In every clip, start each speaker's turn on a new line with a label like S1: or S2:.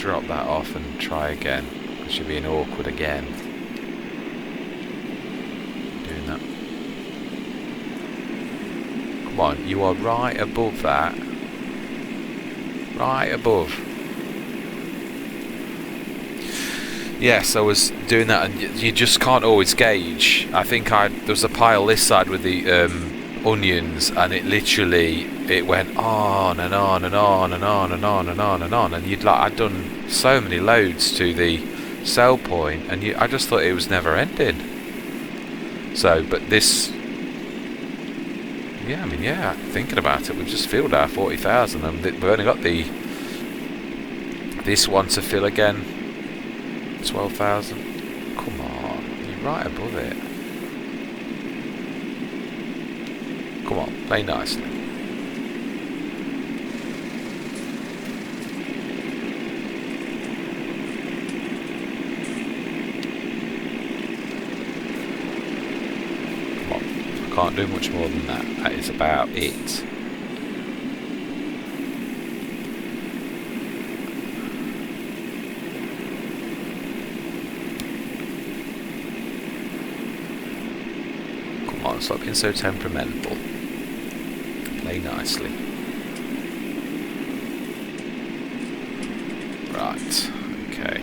S1: drop that off and try again. It should be an awkward again. Doing that. Come on, you are right above that. Right above. Yes, I was doing that, and you just can't always gauge. I think there was a pile this side with the onions, and it went on and on and on and on and on and on and on, and I'd done so many loads to the sell point, and I just thought it was never ending. So, but this, yeah, I mean, yeah, thinking about it, we've just filled our 40,000, and we've only got this one to fill again. 12,000. Come on, you're right above it. Come on, play nicely. Come on, I can't do much more than that. That is about it. Stop being so temperamental. Play nicely. Right, okay.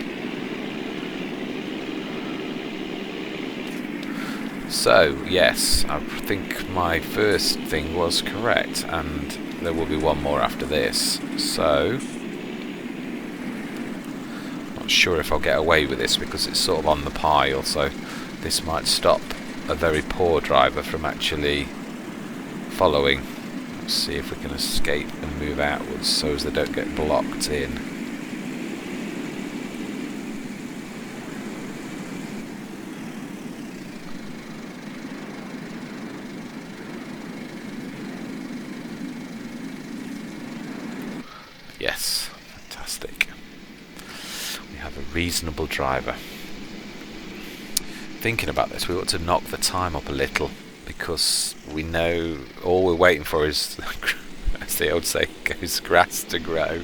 S1: So, yes, I think my first thing was correct, and there will be one more after this. So, not sure if I'll get away with this because it's sort of on the pile, so this might stop a very poor driver from actually following. Let's see if we can escape and move outwards so as they don't get blocked in. Yes, fantastic. We have a reasonable driver. Thinking about this, we ought to knock the time up a little, because we know all we're waiting for is, as the old saying goes, grass to grow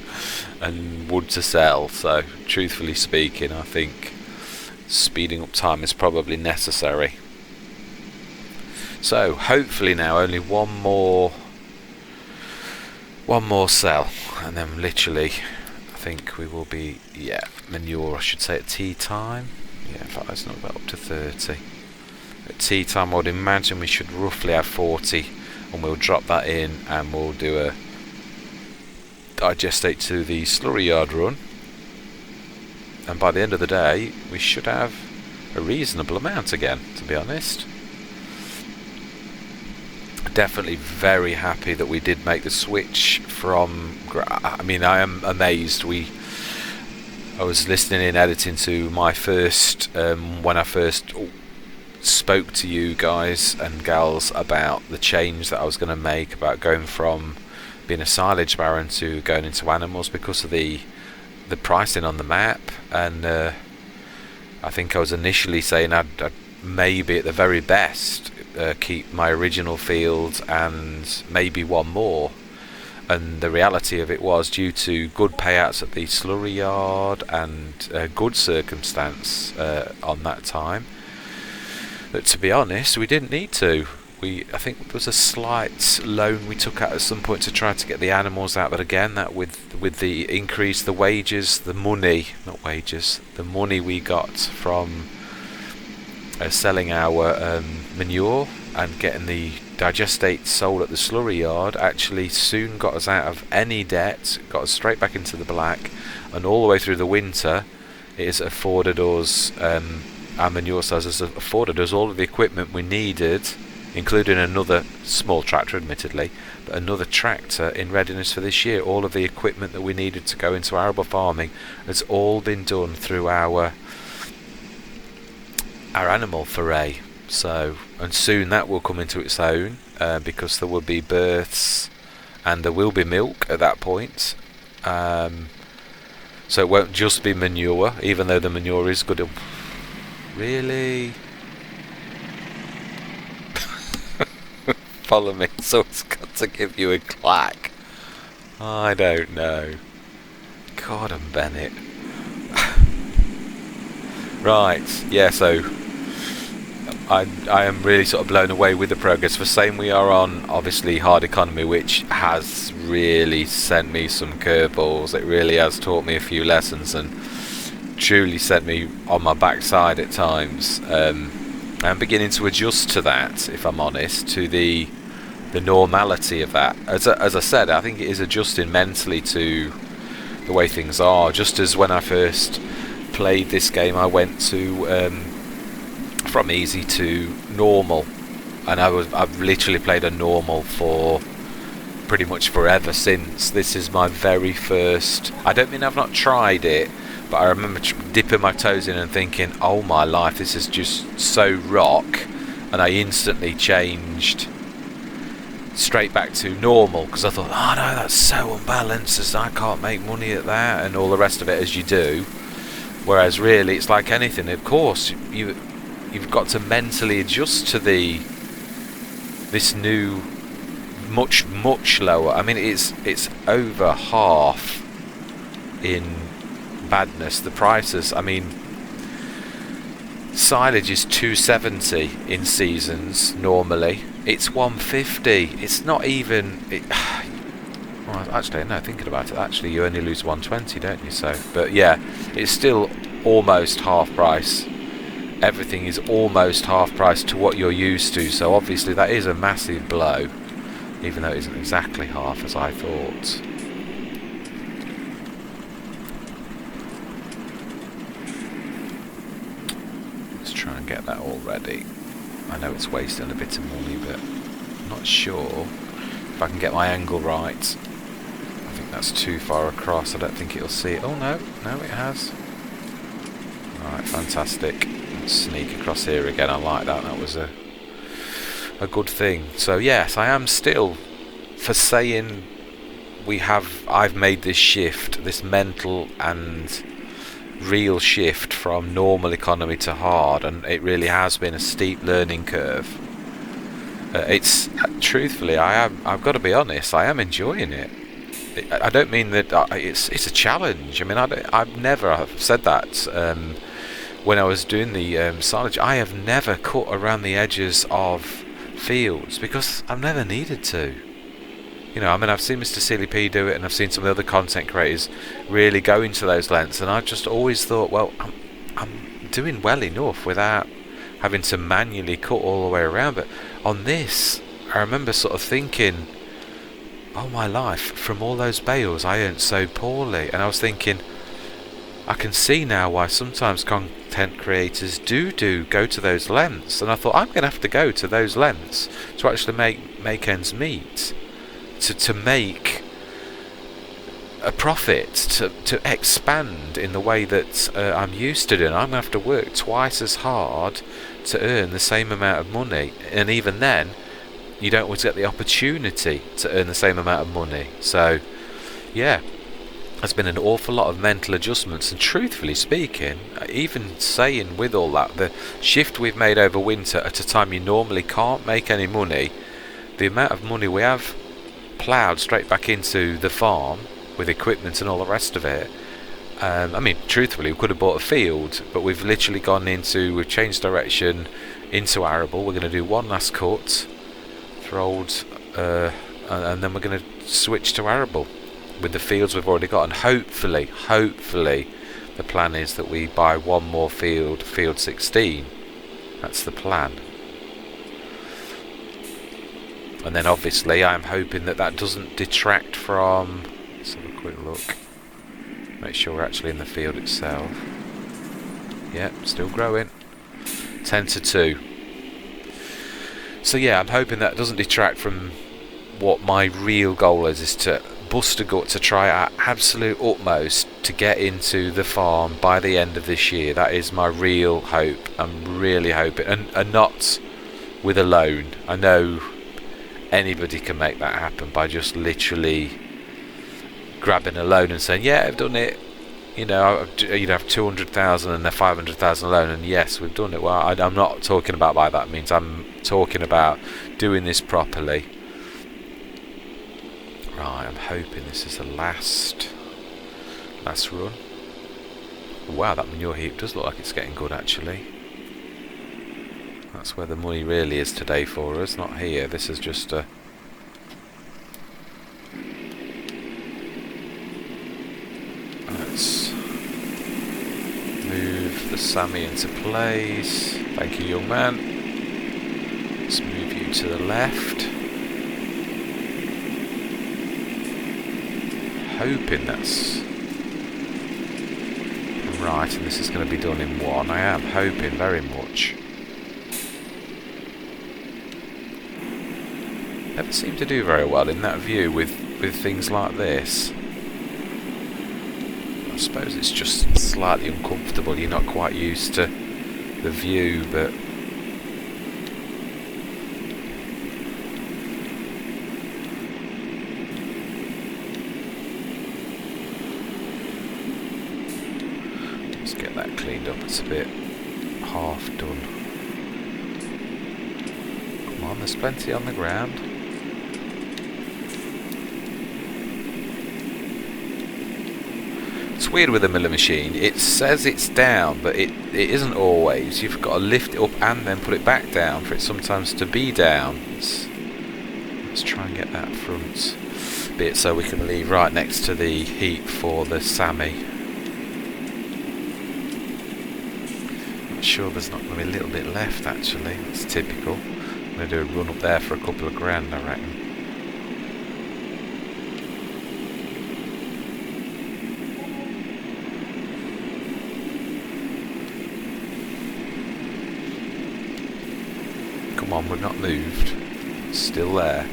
S1: and wood to sell. So truthfully speaking, I think speeding up time is probably necessary. So hopefully now only one more sell, and then literally I think we will be, yeah, manure I should say at tea time. Yeah, in fact, that's not about up to 30. At tea time, I would imagine we should roughly have 40, and we'll drop that in, and we'll do a digestate to the slurry yard run. And by the end of the day, we should have a reasonable amount again, to be honest. Definitely very happy that we did make the switch from. I mean, I am amazed. I was listening in, editing to my first, when I first spoke to you guys and gals about the change that I was going to make about going from being a silage baron to going into animals because of the pricing on the map. And I think I was initially saying I'd maybe at the very best keep my original field and maybe one more. And the reality of it was, due to good payouts at the slurry yard and good circumstance on that time, that to be honest, we didn't need to. I think there was a slight loan we took out at some point to try to get the animals out, but again, that with the increase, the wages, the money, not wages, the money we got from selling our manure and getting the digestate sold at the slurry yard, actually soon got us out of any debt, got us straight back into the black, and all the way through the winter it has afforded us, our manure sales has afforded us all of the equipment we needed, including another small tractor admittedly, but another tractor in readiness for this year. All of the equipment that we needed to go into arable farming has all been done through our animal foray. So, and soon that will come into its own, because there will be births and there will be milk at that point. So it won't just be manure, even though the manure is good. Really? Follow me, so it's got to give you a clack. I don't know. Gordon Bennett. Right, yeah, so I am really sort of blown away with the progress. For saying we are on obviously hard economy, which has really sent me some curveballs. It really has taught me a few lessons and truly sent me on my backside at times. I'm beginning to adjust to that, if I'm honest, to the normality of that. As I said, I think it is adjusting mentally to the way things are. Just as when I first played this game, I went to from easy to normal, and I've literally played a normal for pretty much forever since. This is my very first. I don't mean I've not tried it, but I remember dipping my toes in and thinking, oh my life, this is just so rock, and I instantly changed straight back to normal because I thought, oh no, that's so unbalanced, as I can't make money at that, and all the rest of it as you do. Whereas really it's like anything, of course you've got to mentally adjust to this new much lower. I mean it's over half in badness, the prices. I mean silage is 270 in seasons normally. It's 150. It's not even well, actually no, thinking about it, actually you only lose 120, don't you? So but yeah, it's still almost half price. Everything is almost half price to what you're used to, so obviously that is a massive blow, even though it isn't exactly half as I thought. Let's try and get that all ready. I know it's wasting a bit of money, but I'm not sure if I can get my angle right. I think that's too far across. I don't think it'll see it. Oh no, it has. Alright, fantastic. Sneak across here again. I like that. That was a good thing. So yes, I am still, for saying I've made this shift, this mental and real shift from normal economy to hard, and it really has been a steep learning curve. It's truthfully, I've got to be honest, I am enjoying it. I don't mean that it's a challenge. I mean, I've never said that. When I was doing the silage, I have never cut around the edges of fields because I've never needed to. You know, I mean, I've seen Mr. Silly P do it, and I've seen some of the other content creators really go into those lengths, and I've just always thought, well, I'm doing well enough without having to manually cut all the way around. But on this, I remember sort of thinking, oh my life, from all those bales I earned so poorly, and I was thinking, I can see now why sometimes content creators do go to those lengths, and I thought I'm going to have to go to those lengths to actually make ends meet, to make a profit, to expand in the way that I'm used to doing. I'm going to have to work twice as hard to earn the same amount of money, and even then you don't always get the opportunity to earn the same amount of money. So yeah, there's been an awful lot of mental adjustments, and truthfully speaking, even saying with all that, the shift we've made over winter at a time you normally can't make any money, the amount of money we have ploughed straight back into the farm with equipment and all the rest of it. I mean, truthfully, we could have bought a field, but we've literally we've changed direction into arable. We're going to do one last cut, and then we're going to switch to arable with the fields we've already got, and hopefully the plan is that we buy one more field 16. That's the plan. And then obviously I'm hoping that doesn't detract from, let's have a quick look, make sure we're actually in the field itself. Yep, still growing, 10 to 2. So yeah, I'm hoping that doesn't detract from what my real goal is to bust a gut to try our absolute utmost to get into the farm by the end of this year. That is my real hope. I'm really hoping, and not with a loan. I know anybody can make that happen by just literally grabbing a loan and saying, yeah, I've done it. You know, you'd have 200,000 and a 500,000 loan, and yes, we've done it. Well, I'm not talking about by that means. I'm talking about doing this properly. Right, I'm hoping this is the last run. Wow, that manure heap does look like it's getting good actually. That's where the money really is today for us, not here. This is just a... Let's move the Sammy into place. Thank you, young man. Let's move you to the left. Hoping that's right and this is going to be done in one. I am hoping very much. Never seem to do very well in that view with things like this. I suppose it's just slightly uncomfortable. You're not quite used to the view, but let's get that cleaned up. It's a bit half done. Come on, there's plenty on the ground. It's weird with a miller machine. It says it's down, but it isn't always. You've got to lift it up and then put it back down for it sometimes to be down. Let's try and get that front bit so we can leave right next to the heap for the Sammy. I'm sure there's not going to be a little bit left actually. It's typical. I'm going to do a run up there for a couple of grand, I reckon. Come on, we've not moved. It's still there.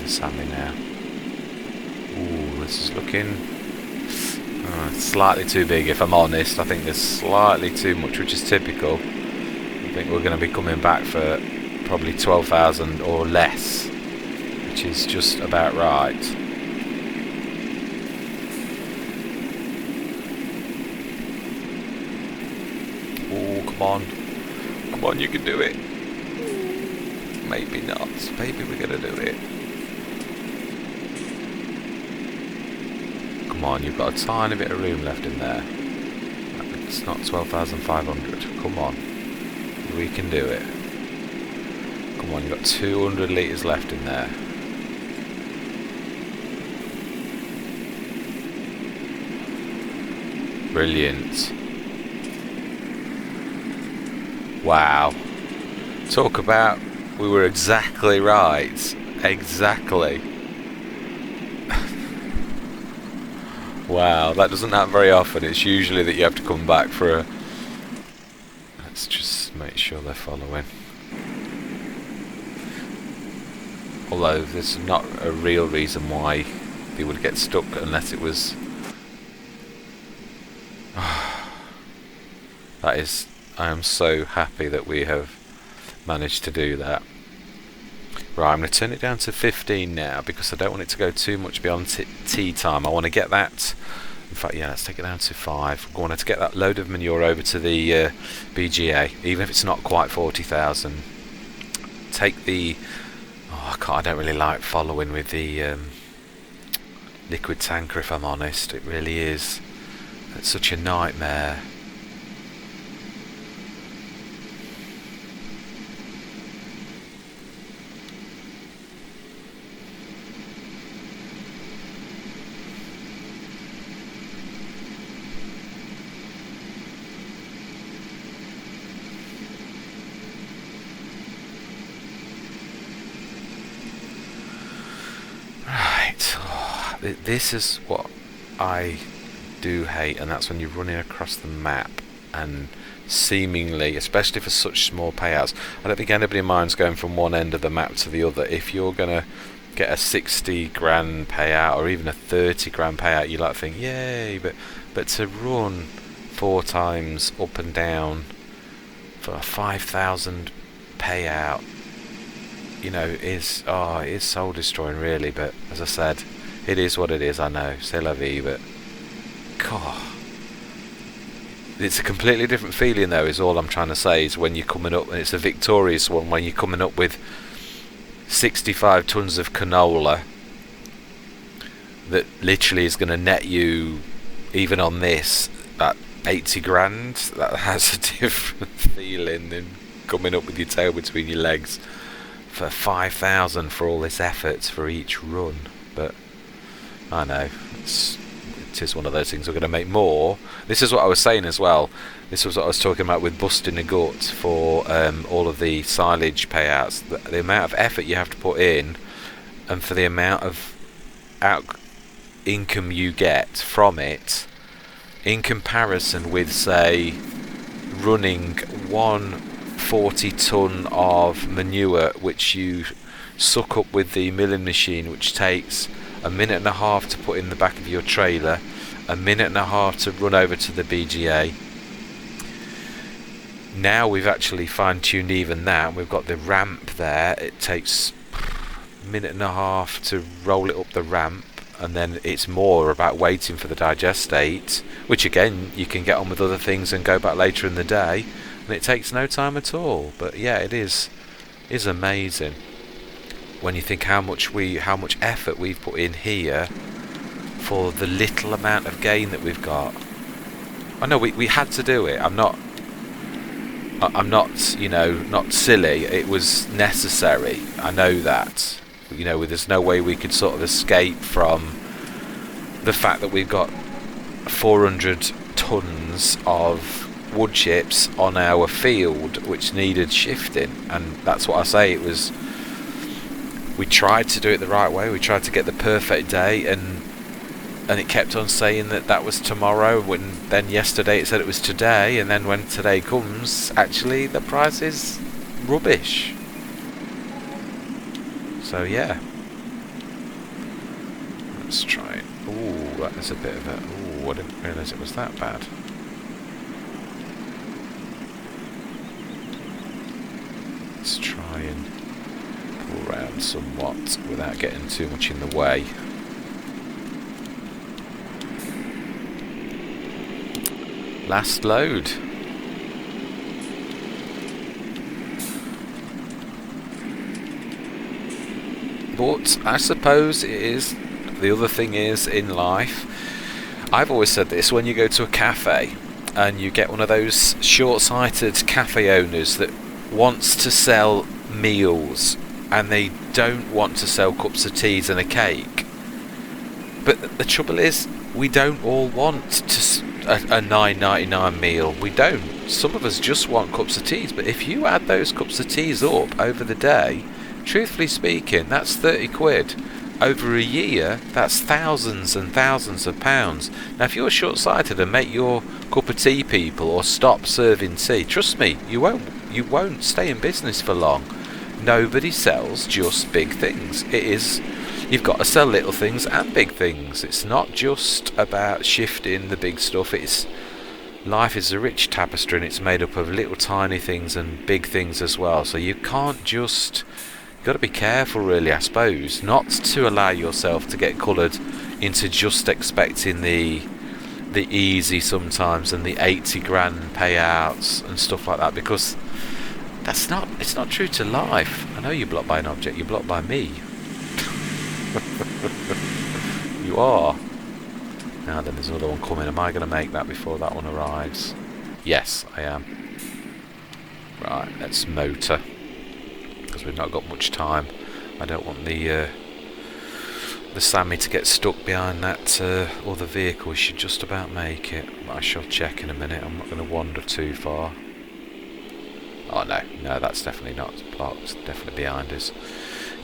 S1: Sammy now. Ooh, this is looking slightly too big if I'm honest. I think there's slightly too much, which is typical. I think we're going to be coming back for probably 12,000 or less, which is just about right. Ooh, come on. Come on, you can do it. Maybe not. Maybe we're going to do it. Come on, you've got a tiny bit of room left in there. It's not 12,500. Come on. We can do it. Come on, you've got 200 litres left in there. Brilliant. Wow. Talk about, we were exactly right. Exactly. Wow, that doesn't happen very often. It's usually that you have to come back for a... Let's just make sure they're following. Although there's not a real reason why they would get stuck unless it was... That is... I am so happy that we have managed to do that. Right, I'm going to turn it down to 15 now because I don't want it to go too much beyond tea time. I want to get that, in fact, yeah, let's take it down to 5. I wanted to get that load of manure over to the BGA, even if it's not quite 40,000. Take the, I don't really like following with the liquid tanker, if I'm honest. It really is. It's such a nightmare. this is what I do hate, and that's when you're running across the map and seemingly, especially for such small payouts, I don't think anybody minds going from one end of the map to the other. If you're gonna get a 60 grand payout or even a 30 grand payout, you like think yay, but to run 4 times up and down for a 5,000 payout, you know, is soul destroying really. But as I said, it is what it is. I know, c'est la vie, but God, it's a completely different feeling though, is all I'm trying to say, is when you're coming up, and it's a victorious one, when you're coming up with 65 tons of canola that literally is going to net you, even on this, at 80 grand. That has a different feeling than coming up with your tail between your legs for 5,000 for all this effort for each run. But I know it is one of those things. We're going to make more. This is what I was saying as well. This was what I was talking about with busting a gut for all of the silage payouts. The amount of effort you have to put in, and for the amount of income you get from it, in comparison with, say, running 140 ton of manure, which you suck up with the milling machine, which takes a minute and a half to put in the back of your trailer, a minute and a half to run over to the BGA. Now we've actually fine-tuned even that, and we've got the ramp there. It takes a minute and a half to roll it up the ramp, and then it's more about waiting for the digestate, which again you can get on with other things and go back later in the day, and it takes no time at all. But yeah, it is amazing when you think how much effort we've put in here for the little amount of gain that we've got. I know we had to do it. I'm not not silly. It was necessary. I know that. There's no way we could sort of escape from the fact that we've got 400 tons of wood chips on our field which needed shifting, and that's what I say. We tried to do it the right way. We tried to get the perfect day, and it kept on saying that was tomorrow, when then yesterday it said it was today, and then when today comes, actually the price is rubbish. So yeah, let's try it. Ooh, that is a bit of a... Ooh, I didn't realise it was that bad. Let's try and pull around somewhat without getting too much in the way. Last load. But I suppose it is, the other thing is, in life, I've always said this, when you go to a cafe and you get one of those short-sighted cafe owners that wants to sell meals and they don't want to sell cups of teas and a cake. But the trouble is, we don't all want a $9.99 meal. We don't. Some of us just want cups of teas, but if you add those cups of teas up over the day, truthfully speaking, that's 30 quid. Over a year, that's thousands and thousands of pounds. Now, if you're short-sighted and make your cup of tea people, or stop serving tea, trust me, you won't stay in business for long. Nobody sells just big things. You've got to sell little things and big things. It's not just about shifting the big stuff. Life is a rich tapestry, and it's made up of little tiny things and big things as well. So you can't just... You've got to be careful, really, I suppose, not to allow yourself to get coloured into just expecting the easy sometimes and the 80 grand payouts and stuff like that, because it's not true to life. I know you're blocked by an object, you're blocked by me. You are. Now then, there's another one coming. Am I going to make that before that one arrives? Yes, I am. Right, let's motor, because we've not got much time. I don't want the Sammy to get stuck behind that other vehicle. We should just about make it. I shall check in a minute. I'm not going to wander too far. Oh no, that's definitely not blocked. Definitely behind us.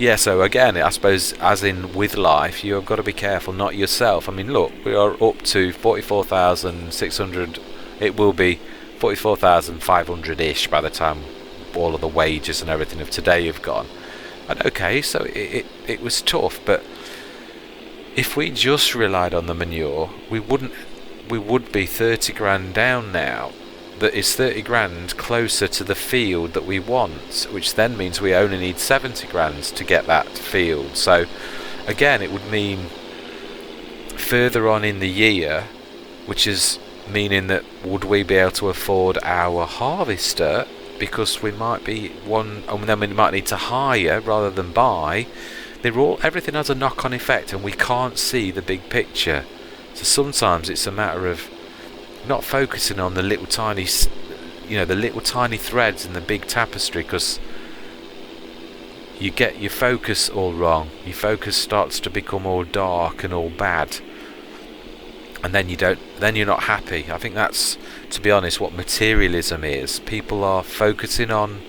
S1: Yeah, so again, I suppose, as in with life, you've got to be careful, not yourself. I mean, look, we are up to 44,600. It will be 44,500-ish by the time all of the wages and everything of today have gone. And okay, so it was tough, but if we just relied on the manure, we would be 30 grand down now. That is 30 grand closer to the field that we want, which then means we only need 70 grand to get that field. So again, it would mean further on in the year, which is meaning that would we be able to afford our harvester, because we might be one, and then we might need to hire rather than buy. Everything has a knock-on effect, and we can't see the big picture. So sometimes it's a matter of not focusing on the little tiny, the little tiny threads in the big tapestry, because you get your focus all wrong. Your focus starts to become all dark and all bad, and then you're not happy. I think that's, to be honest, what materialism is. People are focusing on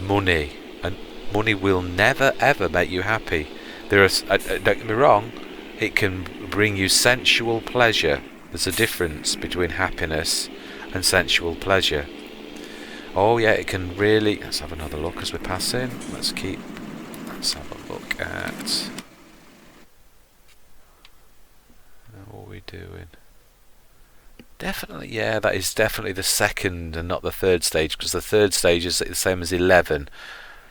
S1: money, and money will never ever make you happy. Don't get me wrong, it can bring you sensual pleasure. There's a difference between happiness and sensual pleasure. Oh yeah, it can really... Let's have another look as we pass in. Let's have a look at... What are we doing? Definitely, yeah, that is definitely the second and not the third stage, because the third stage is the same as 11.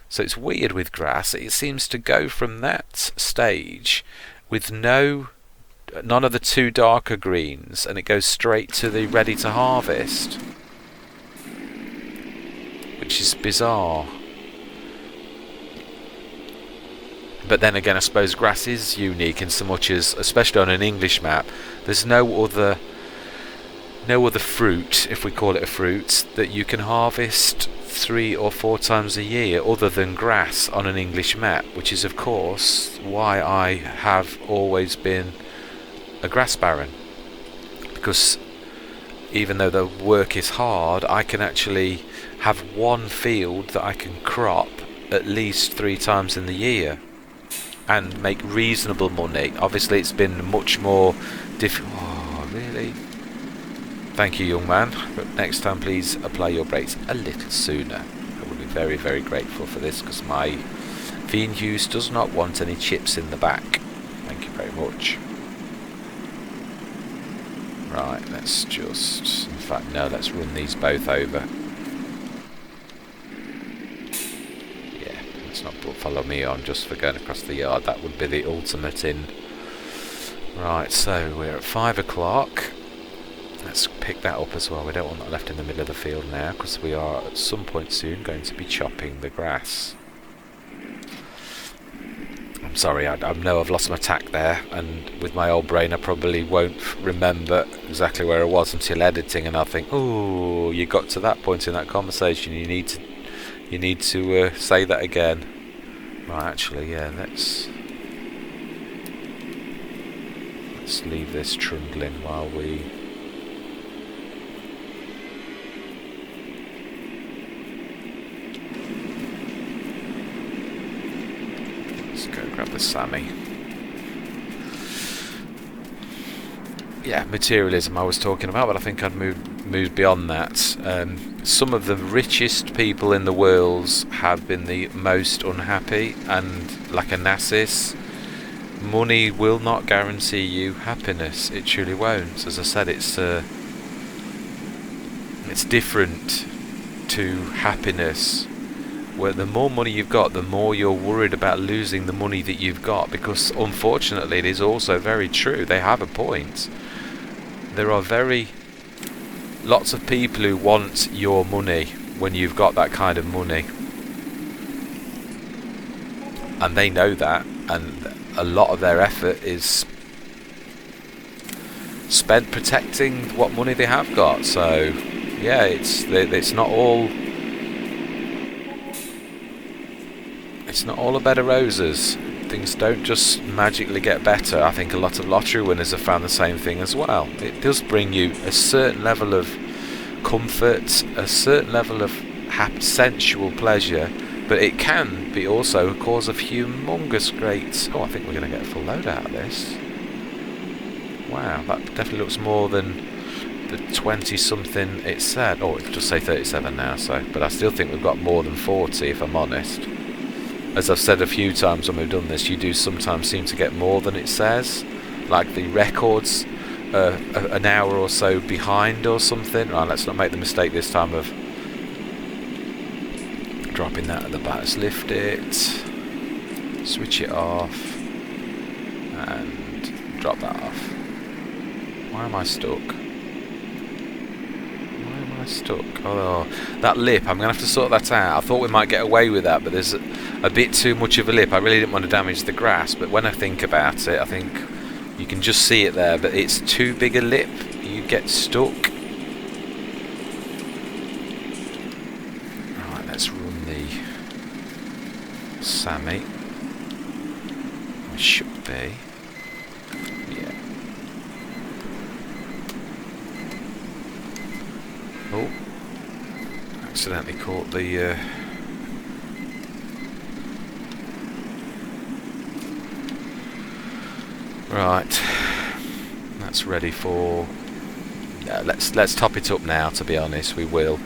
S1: So it's weird with grass. It seems to go from that stage with none of the two darker greens, and it goes straight to the ready to harvest, which is bizarre. But then again, I suppose grass is unique in so much as, especially on an English map, there's no other fruit, if we call it a fruit, that you can harvest 3 or 4 times a year other than grass on an English map, which is of course why I have always been a grass baron, because even though the work is hard, I can actually have one field that I can crop at least 3 times in the year and make reasonable money. Obviously it's been much more difficult. Oh really? Thank you, young man, but next time please apply your brakes a little sooner. I would be very, very grateful for this, because my Venus does not want any chips in the back. Thank you very much. Right, let's just... In fact, no, let's run these both over. Yeah, let's not follow me on just for going across the yard. That would be the ultimate in... Right, so we're at 5 o'clock. Let's pick that up as well. We don't want that left in the middle of the field now, because we are at some point soon going to be chopping the grass. I'm sorry, I know I've lost my tack there, and with my old brain I probably won't remember exactly where I was until editing, and I'll think, oh, you got to that point in that conversation, you need to say that again. Right, actually, yeah, let's leave this trundling while we... Grab the Sammy. Yeah, materialism I was talking about, but I think I'd moved beyond that. Some of the richest people in the world have been the most unhappy, and like Onassis, money will not guarantee you happiness. It truly won't. As I said, it's different to happiness, where the more money you've got, the more you're worried about losing the money that you've got, because unfortunately it is also very true, they have a point. There are lots of people who want your money when you've got that kind of money, and they know that, and a lot of their effort is spent protecting what money they have got. So yeah, it's not all a bed of roses. Things don't just magically get better. I think a lot of lottery winners have found the same thing as well. It does bring you a certain level of comfort, a certain level of sensual pleasure, but but it can be also cause of humongous great... Oh, I think we're going to get a full load out of this. Wow, that definitely looks more than the 20 something it said. Oh, it just say 37 now, so, but I still think we've got more than 40 if I'm honest. As I've said a few times when we've done this, you do sometimes seem to get more than it says, like the records an hour or so behind or something. Right, let's not make the mistake this time of dropping that at the back. Let's lift it, switch it off, and drop that off. Why am I stuck? Oh, that lip, I'm going to have to sort that out. I thought we might get away with that, but there's a bit too much of a lip. I really didn't want to damage the grass, but when I think about it, I think you can just see it there, but it's too big a lip. You get stuck. Right, let's run the Sammy. It should be. Yeah. Oh, accidentally caught the right, that's ready for... let's top it up now, to be honest. We will,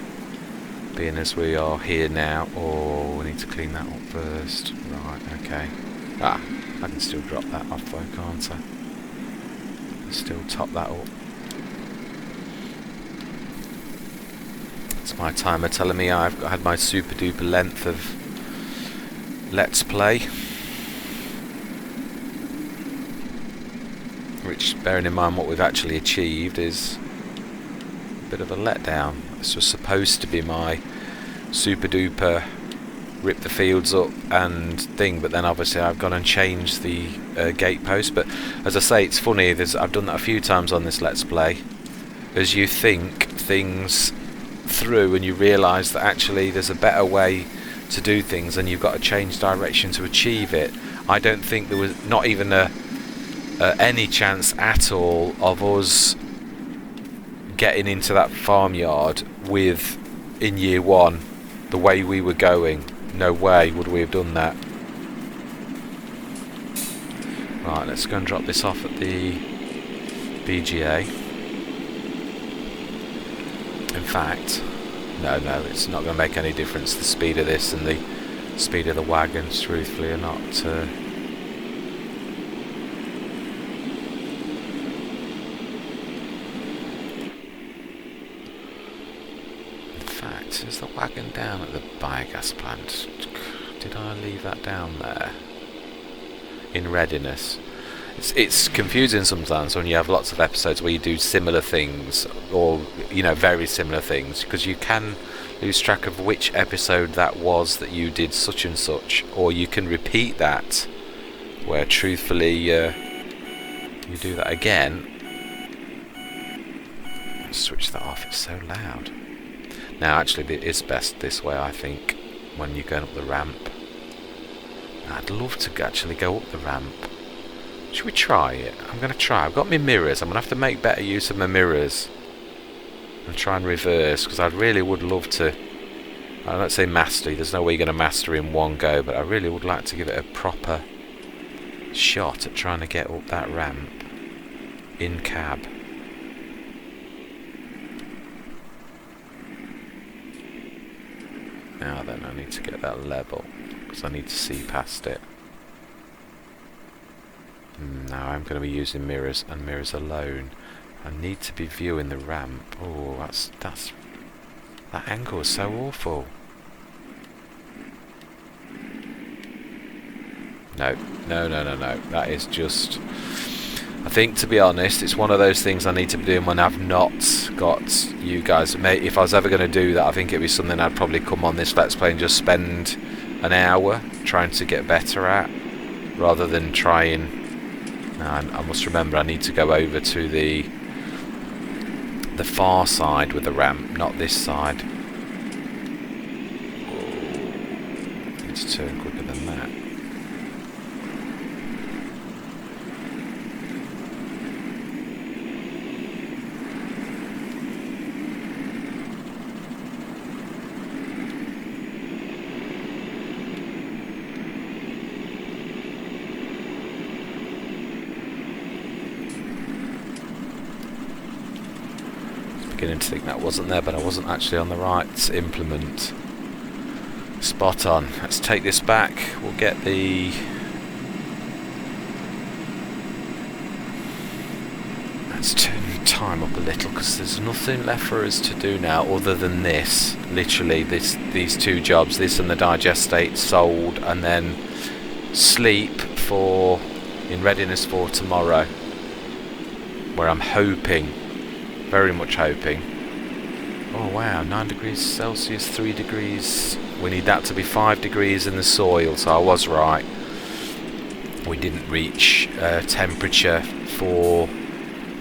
S1: being as we are here now. Oh, we need to clean that up first. Right, okay. I can still drop that off though, can't I? Still top that up. It's my timer telling me I've had my super duper length of Let's Play, which, bearing in mind what we've actually achieved, is a bit of a letdown. This was supposed to be my super duper rip the fields up and thing, but then obviously I've gone and changed the gate post. But as I say, it's funny, I've done that a few times on this Let's Play, as you think things through and you realise that actually there's a better way to do things and you've got to change direction to achieve it. I don't think there was not even any chance at all of us getting into that farmyard with, in year one, the way we were going. No way would we have done that. Right, let's go and drop this off at the BGA. In fact, no, it's not going to make any difference. The speed of this and the speed of the wagons, truthfully, are not... In fact, is the wagon down at the biogas plant? Did I leave that down there? In readiness. It's confusing sometimes when you have lots of episodes where you do similar things, or very similar things, because you can lose track of which episode that was that you did such and such, or you can repeat that where truthfully you do that again. Switch that off, it's so loud. Now actually it is best this way, I think, when you're going up the ramp. I'd love to actually go up the ramp. Should we try it? I'm going to try. I've got my mirrors. I'm going to have to make better use of my mirrors and try and reverse, because I really would love to... I don't say mastery. There's no way you're going to master in one go, but I really would like to give it a proper shot at trying to get up that ramp in cab. Now then, I need to get that level, because I need to see past it. Now I'm going to be using mirrors and mirrors alone. I need to be viewing the ramp. Oh, that angle is so awful. No. That is just... I think, to be honest, it's one of those things I need to be doing when I've not got you guys. If I was ever going to do that, I think it'd be something I'd probably come on this Let's Play and just spend an hour trying to get better at, rather than trying... I must remember I need to go over to the far side with the ramp, not this side. I need to turn quicker than that. beginning to think that wasn't there, but I wasn't actually on the right implement. Spot on. Let's take this back. We'll get the... Let's turn the time up a little, because there's nothing left for us to do now other than this. Literally, these two jobs, this and the digestate sold, and then sleep in readiness for tomorrow, where I'm hoping, very much hoping. Oh wow, 9 degrees Celsius, 3 degrees. We need that to be 5 degrees in the soil, so I was right. We didn't reach temperature for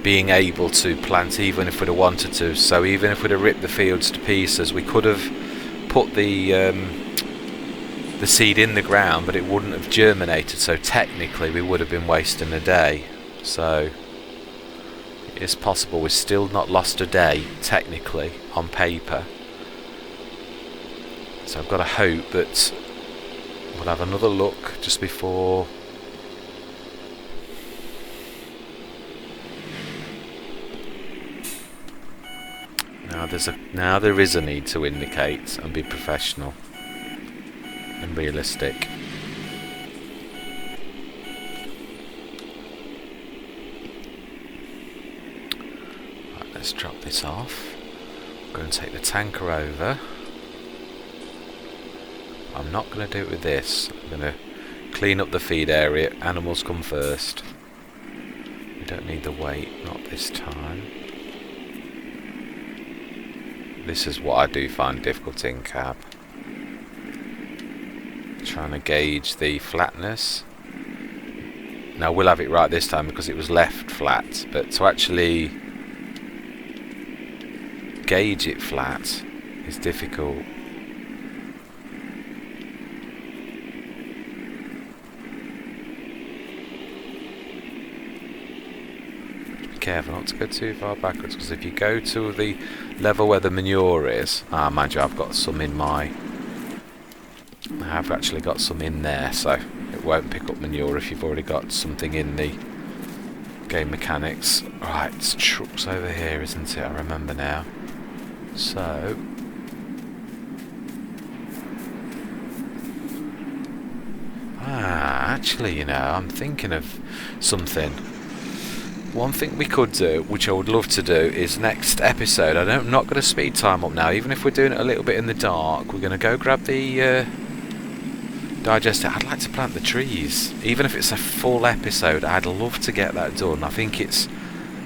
S1: being able to plant, even if we'd have wanted to. So even if we'd have ripped the fields to pieces, we could have put the seed in the ground, but it wouldn't have germinated, so technically we would have been wasting a day. So it is possible we've still not lost a day, technically, on paper. So I've got to hope that we'll have another look just before... Now there is a need to indicate and be professional and realistic. Right, let's drop this off. I'm going to take the tanker over. I'm not going to do it with this. I'm going to clean up the feed area. Animals come first. We don't need the weight, not this time. This is what I do find difficult in cab. Trying to gauge the flatness. Now we'll have it right this time because it was left flat, but to actually gauge it flat is difficult. Be careful not to go too far backwards, because if you go to the level where the manure is, mind you, I've got some in I have actually got some in there, so it won't pick up manure if you've already got something in the game mechanics. Right, it's trucks over here, isn't it? I remember now. So actually, you know, I'm thinking of something. One thing we could do, which I would love to do, is next episode, I'm not going to speed time up now, even if we're doing it a little bit in the dark, we're going to go grab the digester. I'd like to plant the trees, even if it's a full episode. I'd love to get that done. I think it's,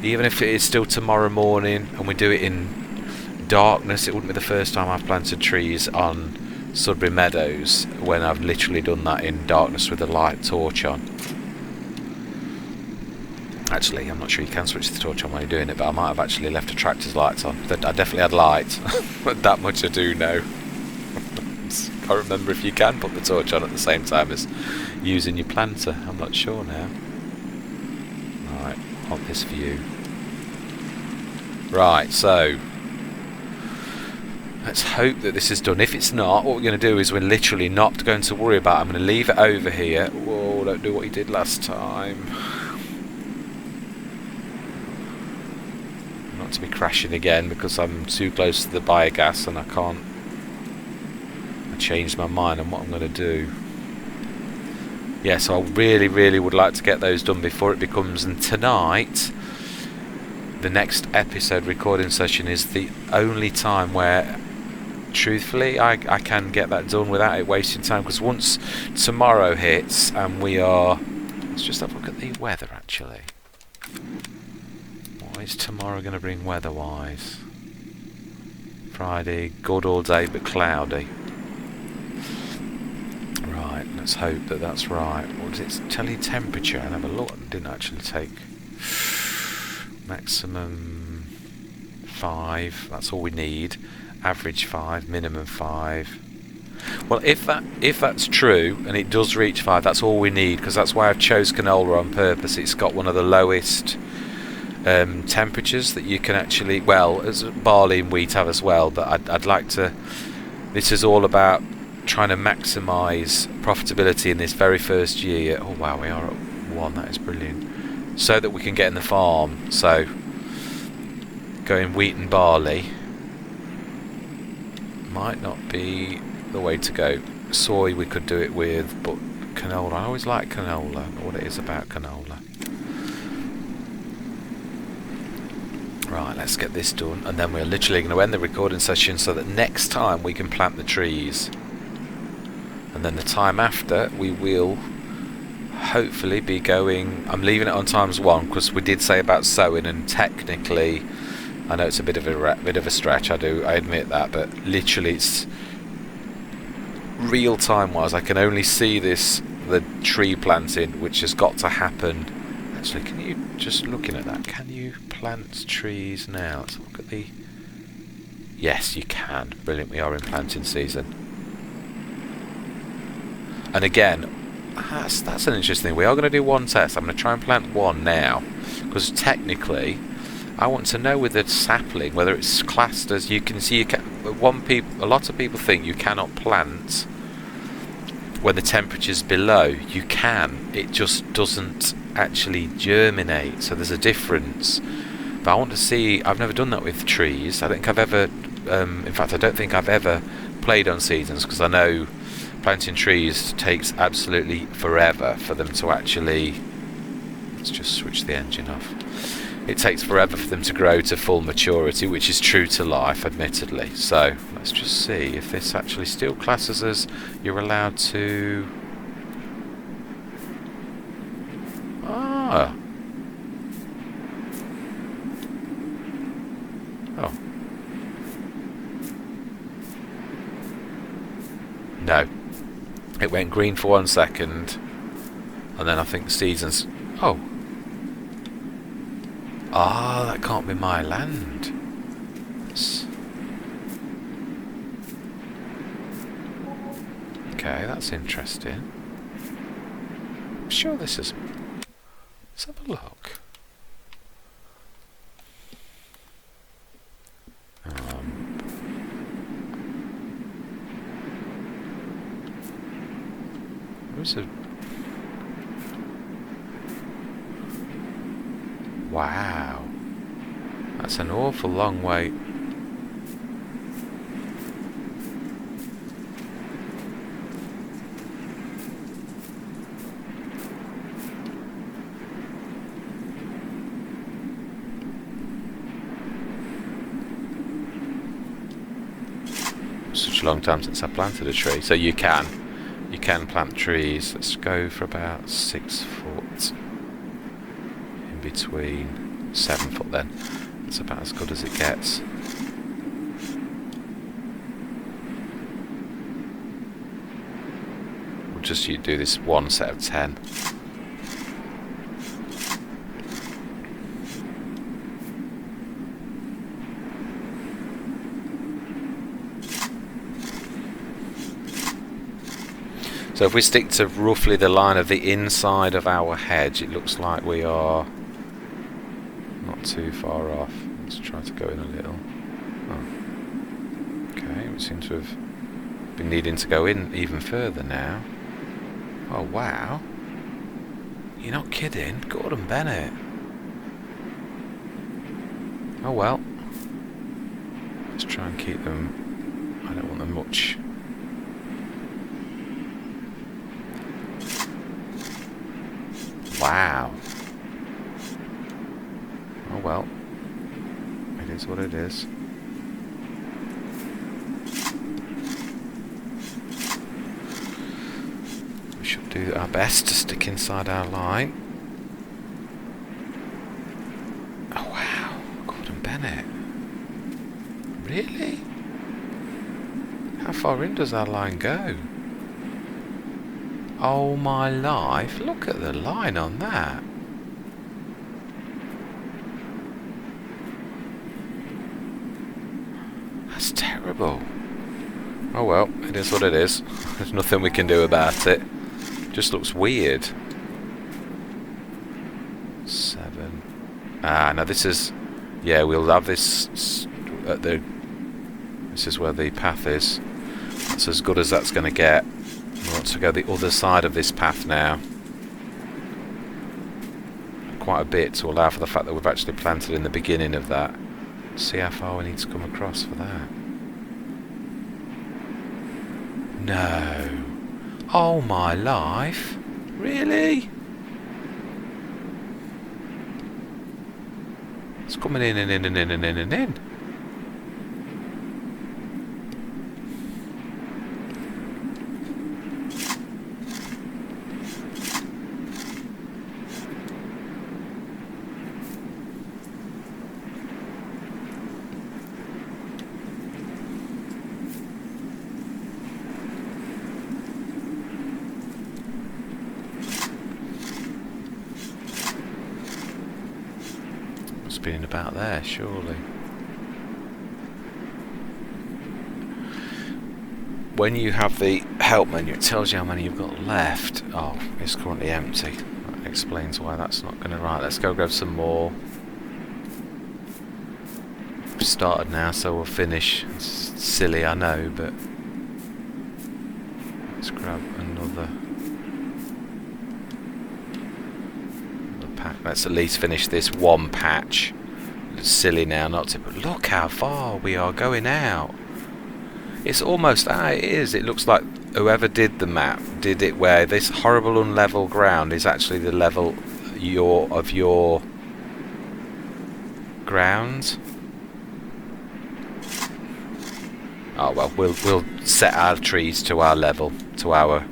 S1: even if it is still tomorrow morning and we do it in darkness, it wouldn't be the first time I've planted trees on Sudbury Meadows when I've literally done that in darkness with a light torch on. Actually, I'm not sure you can switch the torch on while you're doing it, but I might have actually left a tractor's lights on. I definitely had light, but that much I do know. Can't remember if you can put the torch on at the same time as using your planter. I'm not sure now. Alright, want this view. Right, so let's hope that this is done. If it's not, what we're going to do is we're literally not going to worry about it. I'm going to leave it over here. Whoa, don't do what you did last time. Not to be crashing again because I'm too close to the biogas and I can't. I changed my mind on what I'm going to do. Yeah, so I really would like to get those done before it becomes, and tonight the next episode recording session is the only time where truthfully I can get that done without it wasting time, because once tomorrow hits and we are, let's just have a look at the weather actually. What is tomorrow going to bring weather wise? Friday, good all day but cloudy. Right, let's hope that that's right. What does it tell you temperature? And have a look. It didn't actually take maximum 5, that's all we need. Average 5, minimum 5. Well, if that's true and it does reach 5, that's all we need, because that's why I've chose canola on purpose. It's got one of the lowest temperatures that you can actually, well, as barley and wheat have as well, but I'd like to, this is all about trying to maximise profitability in this very first year. Oh wow, we are at 1, that is brilliant. So that we can get in the farm. So going wheat and barley might not be the way to go. Soy we could do it with, but canola, I always like canola. I don't know what it is about canola. Right, let's get this done, and then we're literally going to end the recording session so that next time we can plant the trees. And then the time after, we will hopefully be going... I'm leaving it on ×1 because we did say about sowing, and technically, I know it's a bit of a stretch, I admit that, but literally it's... real time wise, I can only see the tree planting, which has got to happen. Actually, can you, just looking at that, can you plant trees now? Let's look at the... Yes, you can. Brilliant, we are in planting season. And again, that's an interesting thing. We are going to do one test. I'm going to try and plant one now, because technically I want to know with the sapling whether it's classed as... You can see, a lot of people think you cannot plant when the temperature's below. You can, it just doesn't actually germinate, so there's a difference. But I want to see, I've never done that with trees. I don't think I've ever, in fact I don't think I've ever played on seasons, because I know planting trees takes absolutely forever for them to actually... Let's just switch the engine off. It takes forever for them to grow to full maturity, which is true to life, admittedly. So let's just see if this actually still classes as you're allowed to... Ah. Oh. No. It went green for 1 second, and then I think seasons... Oh. Ah, that can't be my land. Okay, that's interesting. I'm sure this is... Let's have a look. There's a... Wow. That's an awful long way. Such a long time since I planted a tree. So you can plant trees. Let's go for about 6 foot in between. 7 foot then. That's about as good as it gets. We'll just do this one set of 10. So if we stick to roughly the line of the inside of our hedge, it looks like we are not too far off. Let's try to go in a little. Oh. Okay, we seem to have been needing to go in even further now. Oh wow. You're not kidding? Gordon Bennett. Oh well. Let's try and keep them... I don't want them much... Wow. Oh well. It is what it is. We should do our best to stick inside our line. Oh wow. Gordon Bennett. Really? How far in does our line go? Oh my life, look at the line on that. That's terrible. Oh well, it is what it is. There's nothing we can do about it. Just looks weird. 7. Ah, now this is... Yeah, we'll have this at the... This is where the path is. That's as good as that's going to get. We want to go the other side of this path now. Quite a bit to allow for the fact that we've actually planted in the beginning of that. See how far we need to come across for that. No. Oh my life. Really? It's coming in and in and in and in and in. Been about there, surely. When you have the help menu, it tells you how many you've got left. Oh, it's currently empty. That explains why that's not going to. Right, let's go grab some more. We've started now, so we'll finish. It's silly, I know, but let's grab another pack. Let's at least finish this one patch. It's silly now not to, but look how far we are going out. It's almost, it is. It looks like whoever did the map did it where this horrible unlevel ground is actually the level of your ground. Oh well, we'll set our trees to our level, to our.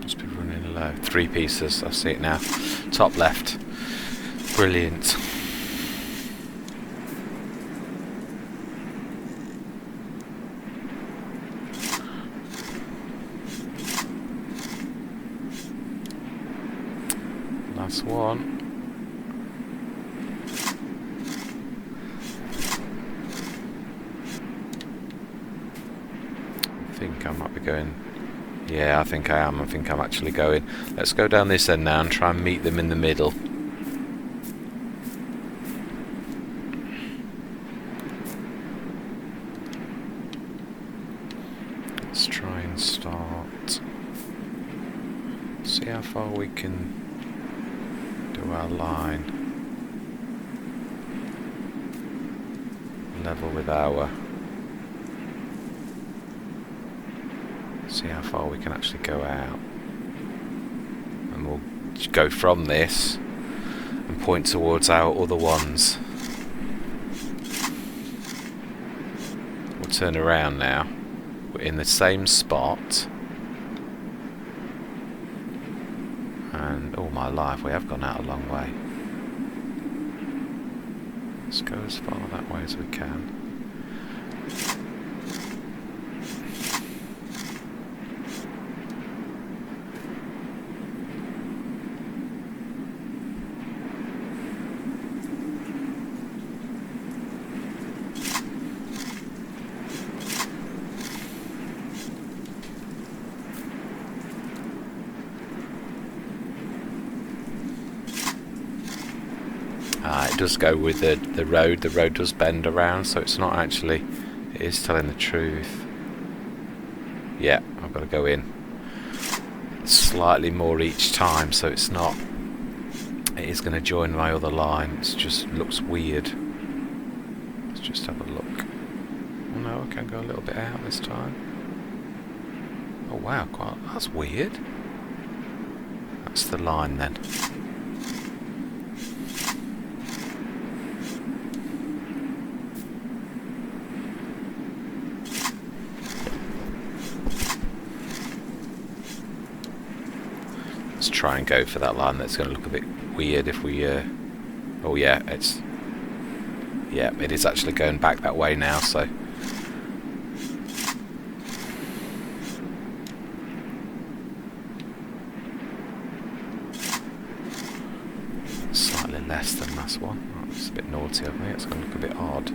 S1: Must be running low. 3 pieces, I see it now. Top left. Brilliant. Last one. I think I might be going. Yeah, I think I am. I think I'm actually going. Let's go down this end now and try and meet them in the middle. Let's try and start. See how far we can do our line. Level with our. See how far we can actually go out, and we'll go from this and point towards our other ones. We'll turn around now. We're in the same spot, and all my life we have gone out a long way. Let's go as far that way as we can. It does go with the road. The road does bend around, so it's not actually. It is telling the truth. Yeah, I've got to go in slightly more each time, so it's not. It is going to join my other line. It just looks weird. Let's just have a look. Oh no, I can go a little bit out this time. Oh wow, that's weird. That's the line then. try and go for that line. That's going to look a bit weird if we... oh yeah, it's... yeah, it is actually going back that way now, so... slightly less than last one. Oh, it's a bit naughty of me. It's going to look a bit odd.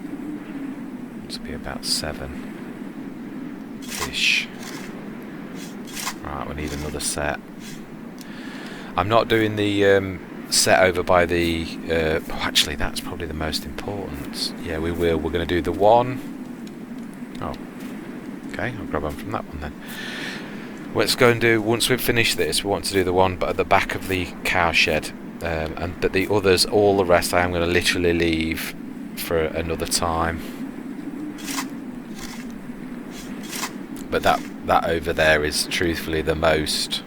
S1: It's be about 7-ish. Right, we need another set. I'm not doing the set over by the... oh, actually, that's probably the most important. Yeah, we will. We're going to do the one... oh, okay, I'll grab on from that one then. Let's go and do... once we've finished this, we want to do the one but at the back of the cow shed. And but the others, all the rest, I am going to literally leave for another time. But that over there is truthfully the most.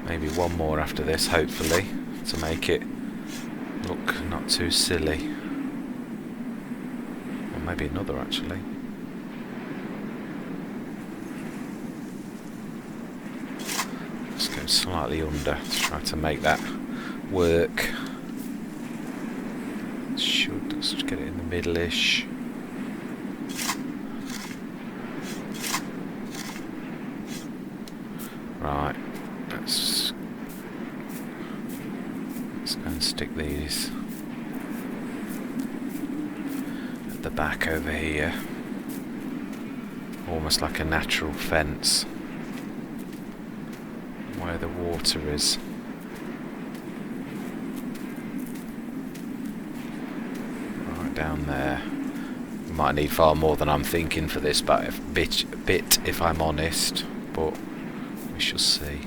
S1: Maybe one more after this, hopefully, to make it look not too silly. Or maybe another, actually. Let's go slightly under to try to make that work. Let's get it in the middle-ish. Right, let's go and stick these at the back over here, almost like a natural fence where the water is. Right down there. We might need far more than I'm thinking for this bit if I'm honest, but we shall see.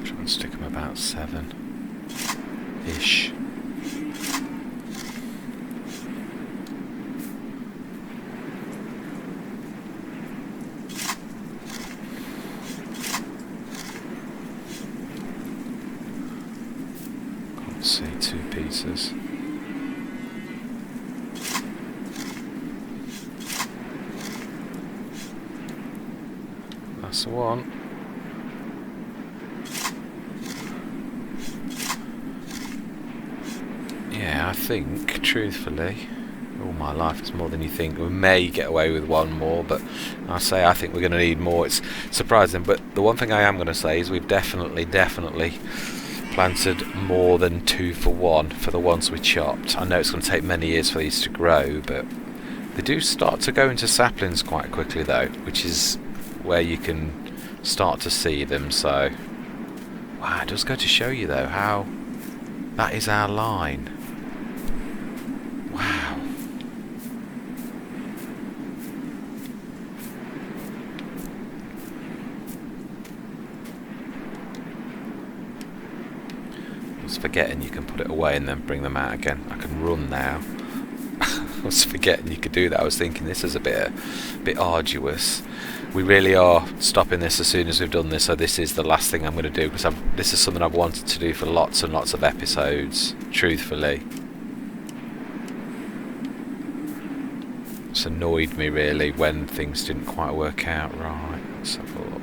S1: Try and stick them about 7-ish. See 2 pieces. That's the one. Yeah, I think, truthfully, all my life it's more than you think. We may get away with one more, but I think we're going to need more. It's surprising, but the one thing I am going to say is we've definitely planted more than 2 for 1 for the ones we chopped. I know it's going to take many years for these to grow, but they do start to go into saplings quite quickly though, which is where you can start to see them. So wow, it does go to show you though how that is our line. Wow. Forgetting you can put it away and then bring them out again. I can run now. I was forgetting you could do that. I was thinking this is a bit arduous. We really are stopping this as soon as we've done this, so this is the last thing I'm going to do, because this is something I've wanted to do for lots and lots of episodes, truthfully. It's annoyed me really when things didn't quite work out right. Let's have a look.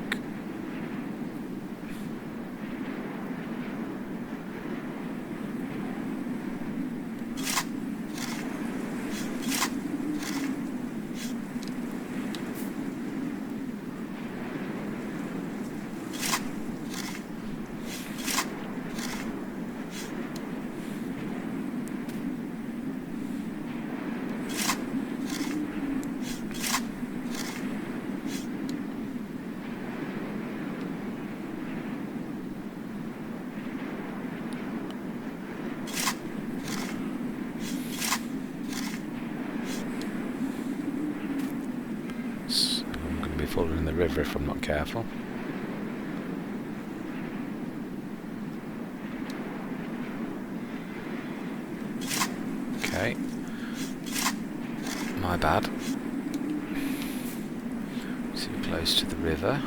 S1: Falling in the river if I'm not careful. Okay. My bad. close to the river.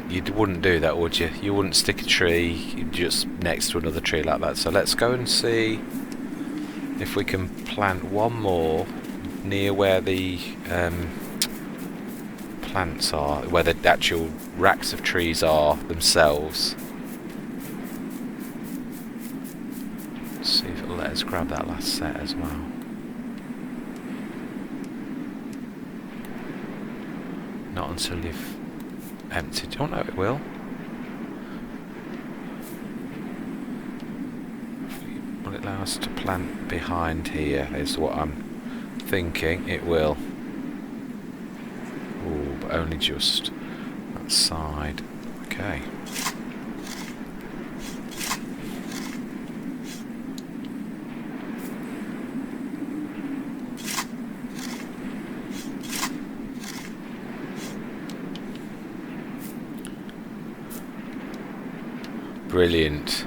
S1: You wouldn't do that, would you? You wouldn't stick a tree just next to another tree like that. So let's go and see if we can plant one more near where the plants are, where the actual racks of trees are themselves. See if it'll let us grab that last set as well. Not until you've emptied. Oh no, it will. Will it allow us to plant behind here? Is what I'm thinking. It will. Oh, but only just that side. Okay. Brilliant.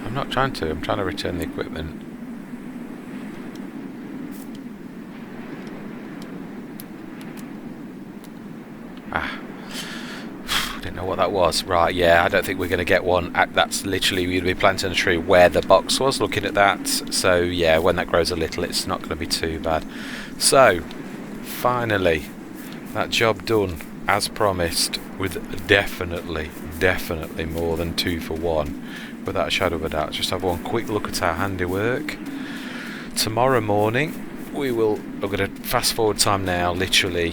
S1: I'm not trying to. I'm trying to return the equipment. Didn't know what that was. Right, yeah, I don't think we're going to get one. That's literally, we'd be planting a tree where the box was, looking at that. So, yeah, when that grows a little, it's not going to be too bad. So, finally, that job done, as promised, with definitely more than 2 for 1, without a shadow of a doubt. Just have one quick look at our handiwork. Tomorrow morning, we will. I'm going to fast forward time now, literally.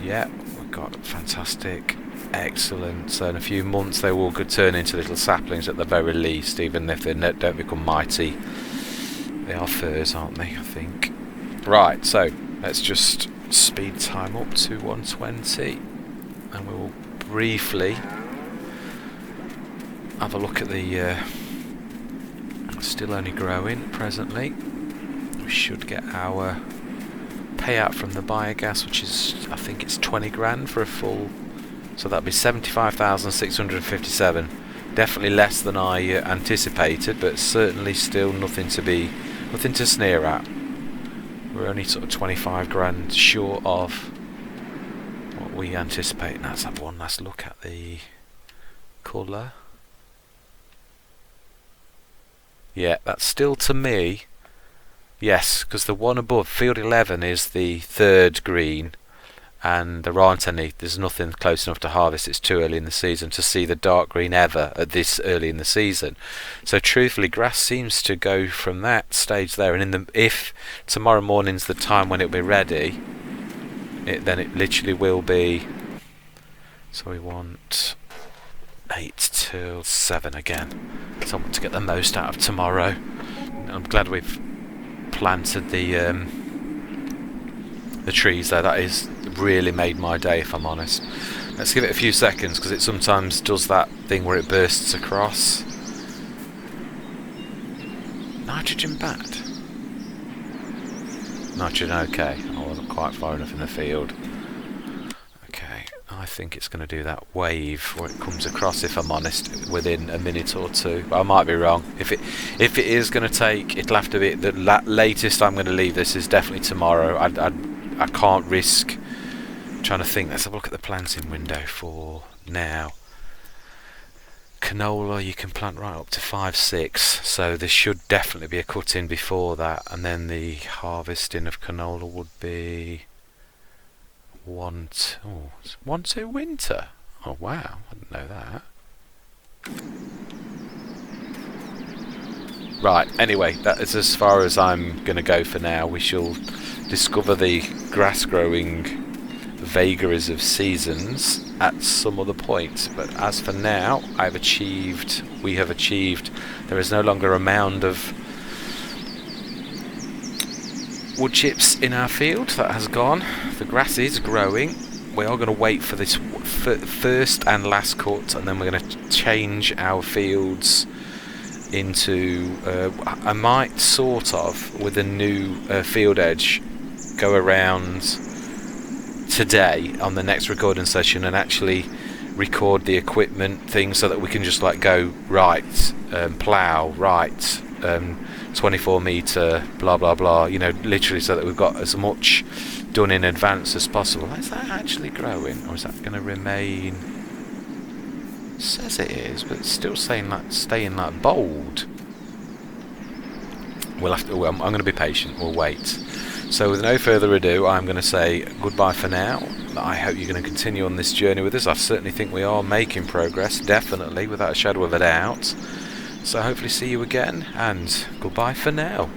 S1: Yeah, we've got fantastic, excellent. So in a few months, they will turn into little saplings at the very least, even if they don't become mighty. They are firs, aren't they? I think. Right, so let's just speed time up to 120, and we will briefly have a look at the still only growing presently. We should get our payout from the biogas, which is, I think it's 20 grand for a full, so that'd be 75,657. Definitely less than I anticipated, but certainly still nothing to sneer at. We're only sort of 25 grand short of what we anticipate. Now let's have one last look at the colour. Yeah, that's still, to me, yes, because the one above, field 11, is the third green, and there aren't any, there's nothing close enough to harvest. It's too early in the season to see the dark green ever at this early in the season. So truthfully, grass seems to go from that stage there, and if tomorrow morning's the time when it'll be ready, then it literally will be. So we want 8 till 7 again. So I want to get the most out of tomorrow. I'm glad we've planted the trees there. That has really made my day, if I'm honest. Let's give it a few seconds, because it sometimes does that thing where it bursts across. Nitrogen bad. Nitrogen okay. I wasn't quite far enough in the field. Okay, I think it's going to do that wave where it comes across, if I'm honest, within a minute or two. But I might be wrong. If it is going to take, it'll have to be the latest I'm going to leave this is definitely tomorrow. I can't risk trying to think. Let's have a look at the planting window for now. Canola you can plant right up to 5-6, so there should definitely be a cut in before that, and then the harvesting of canola would be 1-2 winter. Oh wow, I didn't know that. Right, anyway, that is as far as I'm going to go for now. We shall discover the grass growing vagaries of seasons at some other point. But as for now, we have achieved, there is no longer a mound of wood chips in our field. That has gone. The grass is growing. We are going to wait for this first and last cut, and then we're going to change our fields into I might sort of, with a new field edge, go around today on the next recording session and actually record the equipment thing, so that we can just like go right, plough right, 24 metre blah blah blah, you know, literally, so that we've got as much done in advance as possible. Is that actually growing, or is that going to remain? It says it is, but it's still saying that, staying like bold. We'll have to, I'm going to be patient, we'll wait. So with no further ado, I'm going to say goodbye for now. I hope you're going to continue on this journey with us. I certainly think we are making progress, definitely, without a shadow of a doubt. So hopefully see you again, and goodbye for now.